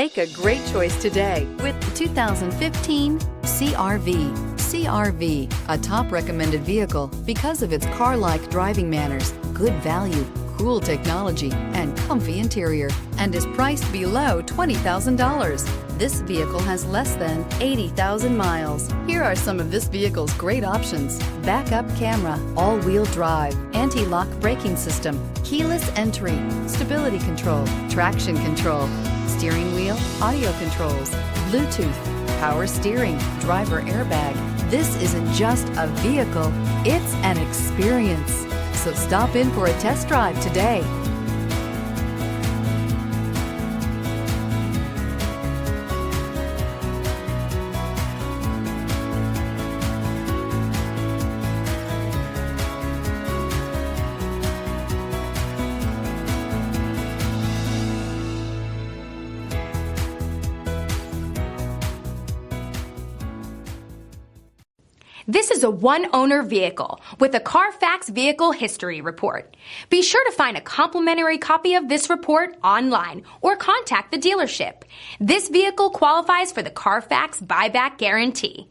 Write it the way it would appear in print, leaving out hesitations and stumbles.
Make a great choice today with the 2015 CR-V. CR-V, a top recommended vehicle because of its car-like driving manners, good value, cool technology, and comfy interior, and is priced below $20,000. This vehicle has less than 80,000 miles. Here are some of this vehicle's great options: backup camera, all-wheel drive, anti-lock braking system, keyless entry, stability control, traction control, steering wheel audio controls, Bluetooth, power steering, driver airbag. This isn't just a vehicle, it's an experience. So stop in for a test drive today. This is a one-owner vehicle with a Carfax Vehicle History Report. Be sure to find a complimentary copy of this report online or contact the dealership. This vehicle qualifies for the Carfax Buyback Guarantee.